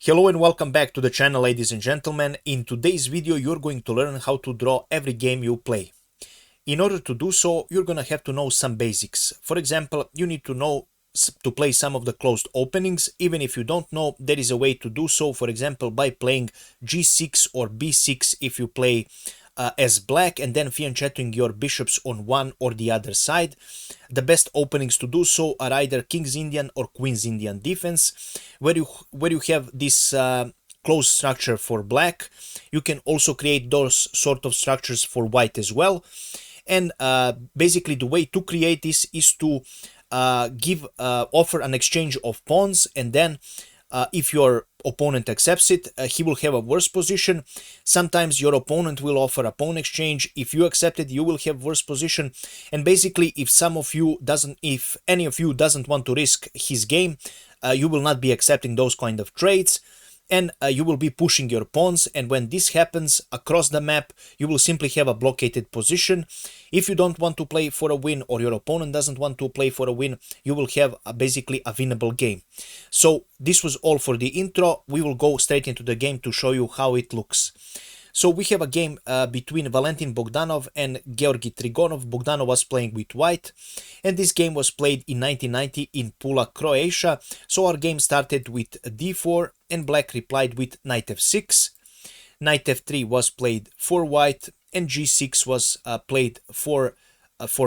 Hello and welcome back to the channel, ladies and gentlemen. In today's video you're going to learn how to draw every game you play. In order to do so, you're gonna have to know some basics. For example, you need to know to play some of the closed openings. Even if you don't know, there is a way to do so, for example by playing g6 or b6 if you play as black, and then fianchetting your bishops on one or the other side. The best openings to do so are either King's Indian or Queen's Indian defense, where you have this closed structure for black. You can also create those sort of structures for white as well. And basically the way to create this is to offer an exchange of pawns, and then if your opponent accepts it, he will have a worse position. Sometimes your opponent will offer a pawn exchange. If you accept it, you will have worse position. And basically, if any of you doesn't want to risk his game, you will not be accepting those kind of trades, and you will be pushing your pawns. And when this happens across the map, you will simply have a blockaded position. If you don't want to play for a win, or your opponent doesn't want to play for a win, you will have basically a winnable game. So this was all for the intro. We will go straight into the game to show you how it looks. So we have a game between Valentin Bogdanov and Georgi Trigonov. Bogdanov was playing with white, and this game was played in 1990 in Pula, Croatia. So our game started with d4, and black replied with knight f6. Knight f3 was played for white, and g6 was played for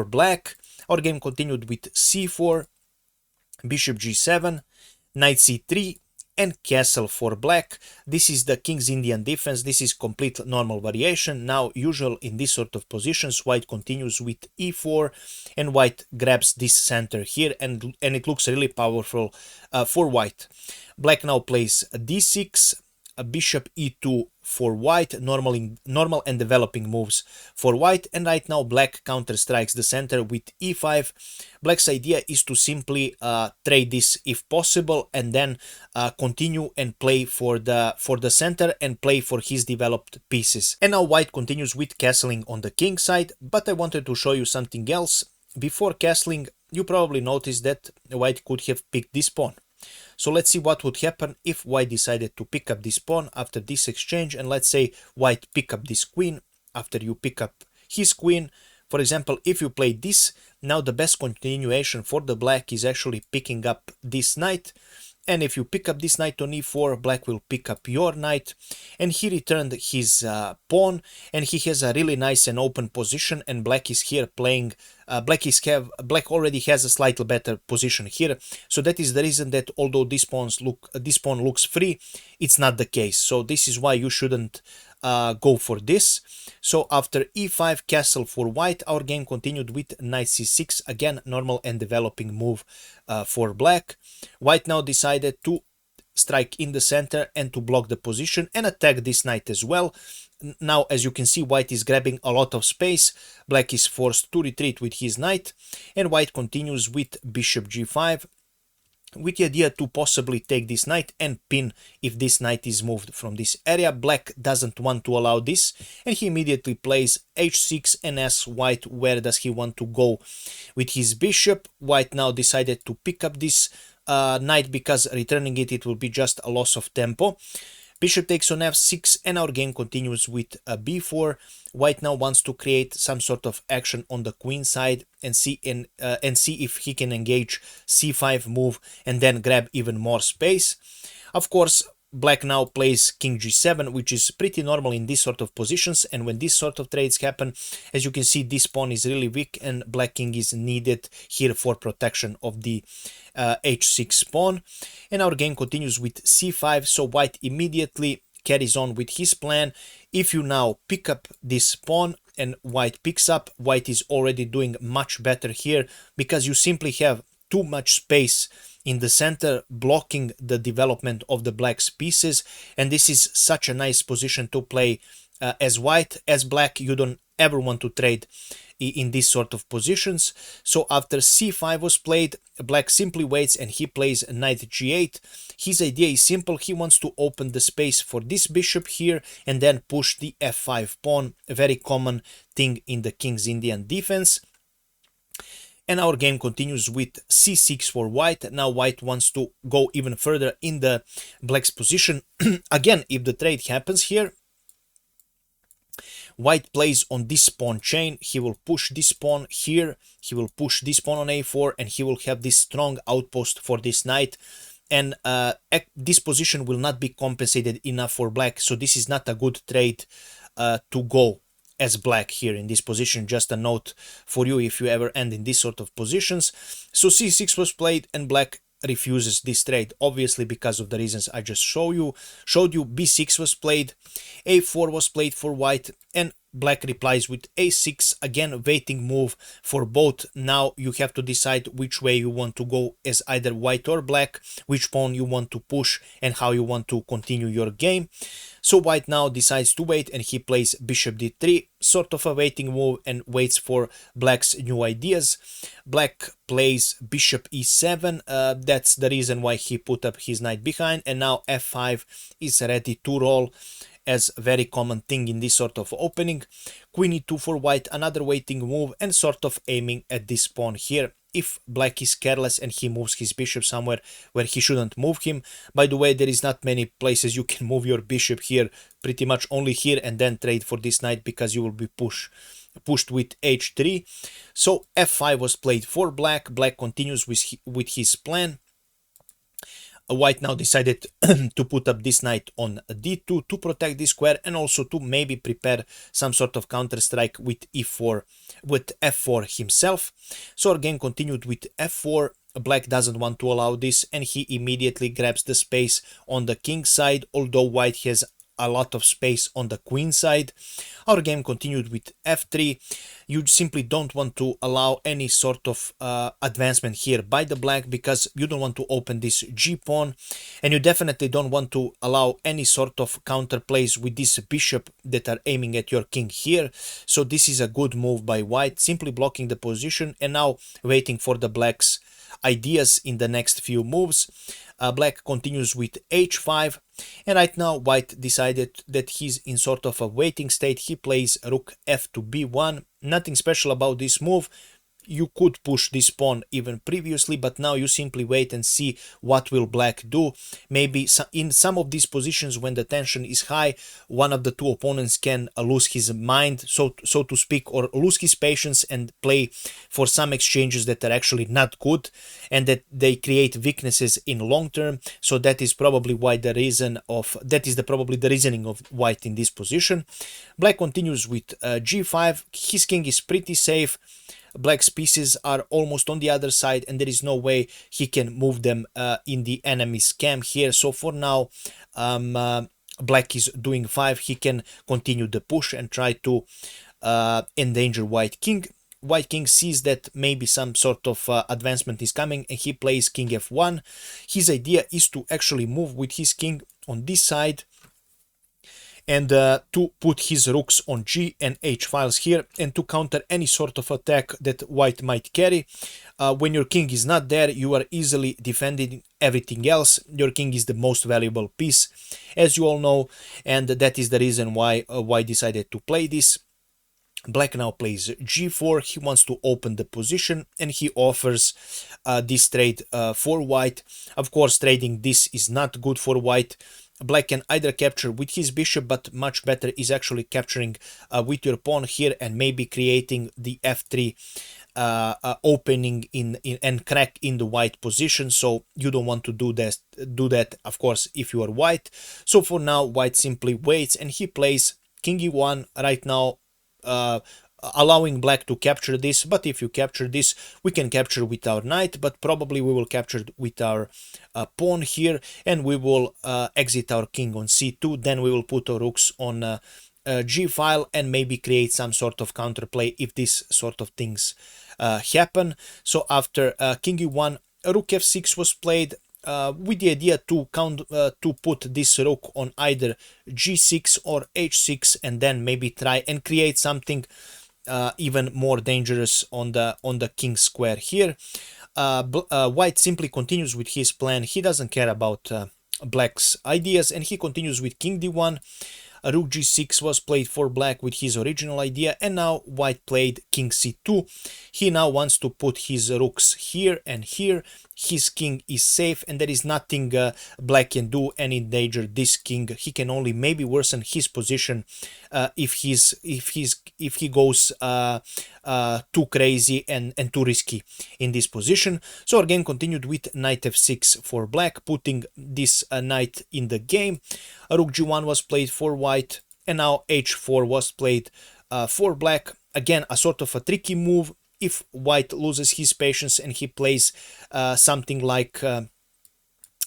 black. Our game continued with c4, bishop g7, knight c3, and castle for black. This is the King's Indian defense. This is complete normal variation. Now, usual in this sort of positions, white continues with e4, and white grabs this center here, and it looks really powerful for white. Black now plays d6, a bishop e2 for white, normal and developing moves for white. And right now black counter strikes the center with e5. Black's idea is to simply trade this if possible, and then continue and play for the center and play for his developed pieces. And now white continues with castling on the king side, but I wanted to show you something else. Before castling, you probably noticed that white could have picked this pawn. So let's see what would happen if white decided to pick up this pawn after this exchange, and let's say white pick up this queen after you pick up his queen. For example, if you play this, now the best continuation for the black is actually picking up this knight. And if you pick up this knight on e4, black will pick up your knight, and he returned his pawn, and he has a really nice and open position, and black is here playing. Black already has a slightly better position here, so that is the reason that although this pawn looks free, it's not the case. So this is why you shouldn't go for this. So after e5 castle for white, our game continued with knight c6, again normal and developing move for black. White now decided to strike in the center and to block the position and attack this knight as well. Now, as you can see, white is grabbing a lot of space. Black is forced to retreat with his knight, and white continues with bishop g5, with the idea to possibly take this knight and pin if this knight is moved from this area. Black doesn't want to allow this, and he immediately plays h6 and asks white where does he want to go with his bishop. White now decided to pick up this knight, because returning it will be just a loss of tempo. Bishop takes on f6, and our game continues with b4. White now wants to create some sort of action on the queen side and see if he can engage c5 move and then grab even more space. Of course, black now plays king g7, which is pretty normal in these sort of positions, and when these sort of trades happen, as you can see, this pawn is really weak, and black king is needed here for protection of the h6 pawn. And our game continues with c5, so white immediately carries on with his plan. If you now pick up this pawn and white picks up, white is already doing much better here, because you simply have too much space in the center blocking the development of the black's pieces, and this is such a nice position to play as white. As black, you don't ever want to trade in these sort of positions. So after c5 was played, black simply waits and he plays knight g8. His idea is simple. He wants to open the space for this bishop here and then push the f5 pawn, a very common thing in the King's Indian defense. And our game continues with c6 for white. Now white wants to go even further in the black's position. Again, if the trade happens here, white plays on this pawn chain. He will push this pawn here, he will push this pawn on a4, and he will have this strong outpost for this knight. And this position will not be compensated enough for black, so this is not a good trade to go as black here in this position. Just a note for you if you ever end in this sort of positions. So c6 was played and black refuses this trade, obviously because of the reasons I just showed you. b6 was played, a4 was played for white, and black replies with a6. Again, waiting move for both. Now you have to decide which way you want to go as either white or black, which pawn you want to push, and how you want to continue your game. So white now decides to wait, and he plays bishop d3, sort of a waiting move, and waits for black's new ideas. Black plays bishop e7. That's the reason why he put up his knight behind, and now f5 is ready to roll, as a very common thing in this sort of opening. Queen e2 for white, another waiting move, and sort of aiming at this pawn here. If black is careless and he moves his bishop somewhere where he shouldn't move him. By the way, there is not many places you can move your bishop here, pretty much only here, and then trade for this knight, because you will be pushed with h3. So f5 was played for black. Black continues with his plan. White now decided to put up this knight on d2 to protect this square, and also to maybe prepare some sort of counter strike with e4, with f4 himself. So our game continued with f4. Black doesn't want to allow this, and he immediately grabs the space on the king side, although white has a lot of space on the queen side. Our game continued with f3. You simply don't want to allow any sort of advancement here by the black, because you don't want to open this g pawn, and you definitely don't want to allow any sort of counter plays with this bishop that are aiming at your king here. So this is a good move by white, simply blocking the position and now waiting for the black's ideas in the next few moves. Black continues with h5, and right now white decided that he's in sort of a waiting state. He plays rook f to b1. Nothing special about this move. You could push this pawn even previously, but now you simply wait and see what will black do. Maybe in some of these positions when the tension is high, one of the two opponents can lose his mind, so to speak, or lose his patience and play for some exchanges that are actually not good, and that they create weaknesses in long term. So that is probably why probably the reasoning of white in this position. Black continues with g5. His king is pretty safe. Black's pieces are almost on the other side, and there is no way he can move them in the enemy's camp here. So for now, black is doing 5. He can continue the push and try to endanger white king. White king sees that maybe some sort of advancement is coming, and he plays king f1. His idea is to actually move with his king on this side, and to put his rooks on g and h files here, and to counter any sort of attack that white might carry. When your king is not there, you are easily defending everything else. Your king is the most valuable piece, as you all know, and that is the reason why white decided to play this. Black now plays g4. He wants to open the position, and he offers this trade for white. Of course, trading this is not good for white. Black can either capture with his bishop, but much better is actually capturing with your pawn here, and maybe creating the f3 opening and crack in the white position. So you don't want to do that, of course, if you are white. So for now, white simply waits, and he plays king e1 right now, allowing black to capture this. But if you capture this, we can capture with our knight, but probably we will capture with our pawn here, and we will exit our king on c2. Then we will put our rooks on g file and maybe create some sort of counterplay if this sort of things happen. So after king e1, rook f6 was played, with the idea to put this rook on either g6 or h6, and then maybe try and create something even more dangerous on the king square here. White simply continues with his plan. He doesn't care about black's ideas, and he continues with king d1. Rook g6 was played for black with his original idea, and now white played king c2. He now wants to put his rooks here and here. His king is safe, and there is nothing black can do and endanger this king. He can only maybe worsen his position if he goes too crazy and too risky in this position. So our game continued with knight f6 for black, putting this knight in the game. Rook g1 was played for white, and now h4 was played for black. Again, a sort of a tricky move. If white loses his patience and he plays something like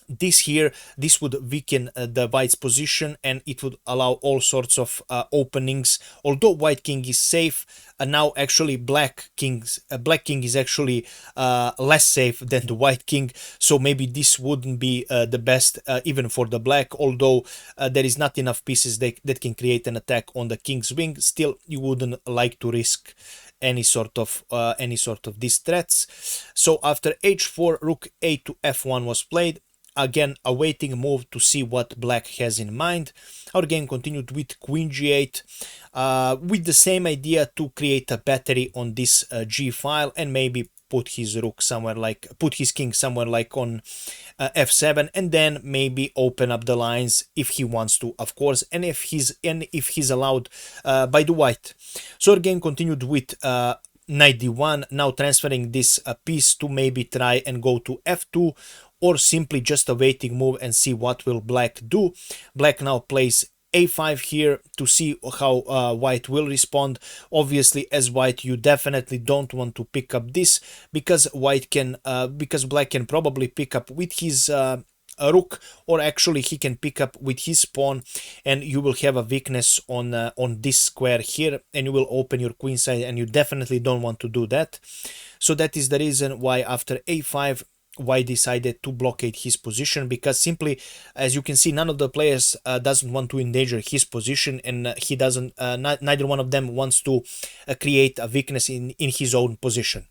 this here, this would weaken the white's position, and it would allow all sorts of openings. Although white king is safe, now actually black king is actually less safe than the white king, so maybe this wouldn't be the best even for the black. Although there is not enough pieces that can create an attack on the king's wing, still you wouldn't like to risk any sort of these threats. So after h4, rook a to f1 was played. Again, awaiting a move to see what black has in mind. Our game continued with queen g8, with the same idea to create a battery on this g file, and maybe put his king somewhere like on f7, and then maybe open up the lines if he wants to, of course, and if he's allowed by the white. So our game continued with knight d1, now transferring this piece to maybe try and go to f2, or simply just a waiting move and see what will black do. Black now plays a5 here to see how white will respond. Obviously, as white, you definitely don't want to pick up this, because black can probably pick up with his rook, or actually he can pick up with his pawn, and you will have a weakness on this square here, and you will open your queenside, and you definitely don't want to do that. So that is the reason why after a5 white decided to blockade his position, because simply, as you can see, none of the players doesn't want to endanger his position, and he doesn't neither one of them wants to create a weakness in his own position.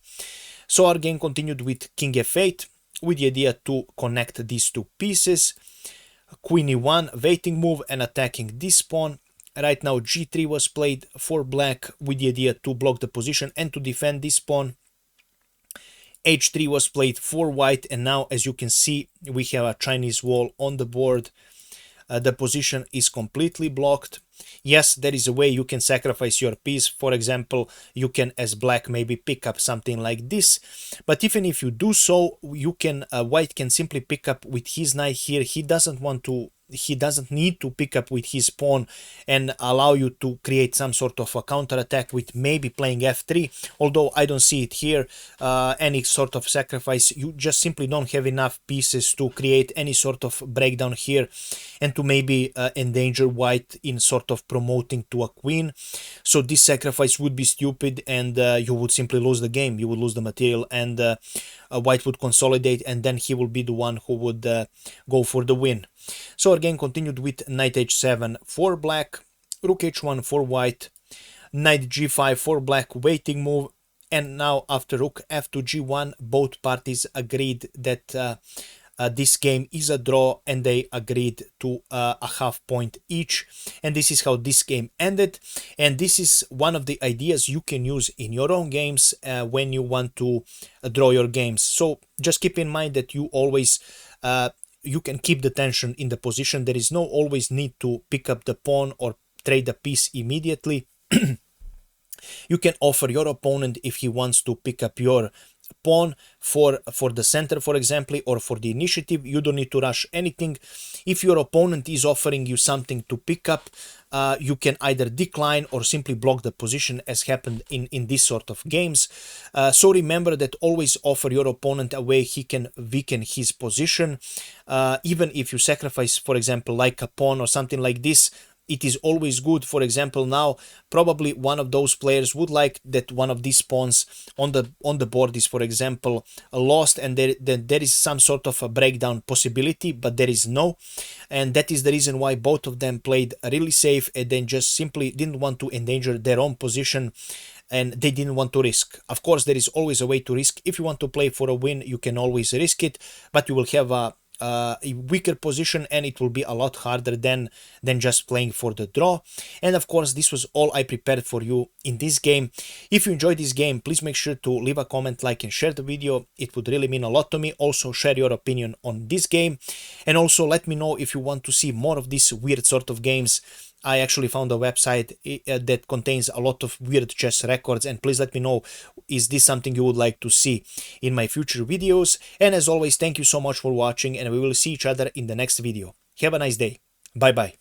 So our game continued with king f8, with the idea to connect these two pieces. Queen e1, waiting move and attacking this pawn. Right now g3 was played for black, with the idea to block the position and to defend this pawn. h3 was played for white, and now, as you can see, we have a Chinese wall on the board. The position is completely blocked. Yes, there is a way you can sacrifice your piece. For example, you can, as black, maybe pick up something like this. But even if you do so, you can white can simply pick up with his knight here. He doesn't need to pick up with his pawn and allow you to create some sort of a counter attack with maybe playing f3, although I don't see it here, any sort of sacrifice. You just simply don't have enough pieces to create any sort of breakdown here and to maybe endanger white in sort of promoting to a queen. So this sacrifice would be stupid, and you would simply lose the game. You would lose the material, and white would consolidate, and then he will be the one who would go for the win. So our game continued with knight h7 for black, rook h1 for white, knight g5 for black, waiting move, and now after rook f2 g1, both parties agreed that this game is a draw, and they agreed to a half point each, and this is how this game ended. And this is one of the ideas you can use in your own games when you want to draw your games. So just keep in mind that you always you can keep the tension in the position. There is no always need to pick up the pawn or trade the piece immediately. You can offer your opponent, if he wants to pick up your pawn for the center, for example, or for the initiative. You don't need to rush anything. If your opponent is offering you something to pick up, you can either decline or simply block the position, as happened in this sort of games. So remember that always offer your opponent a way he can weaken his position. Even if you sacrifice, for example, like a pawn or something like this, it is always good. For example, now probably one of those players would like that one of these pawns on the board is, for example, lost, and there is some sort of a breakdown possibility, but there is no, and that is the reason why both of them played really safe, and then just simply didn't want to endanger their own position, and they didn't want to risk. Of course, there is always a way to risk. If you want to play for a win, you can always risk it, but you will have a a weaker position, and it will be a lot harder than just playing for the draw. And of course, this was all I prepared for you in this game. If you enjoyed this game, please make sure to leave a comment, like, and share the video. It would really mean a lot to me. Also, share your opinion on this game, and also let me know if you want to see more of these weird sort of games. I actually found a website that contains a lot of weird chess records, and please let me know, is this something you would like to see in my future videos? And as always, thank you so much for watching, and we will see each other in the next video. Have a nice day. Bye bye.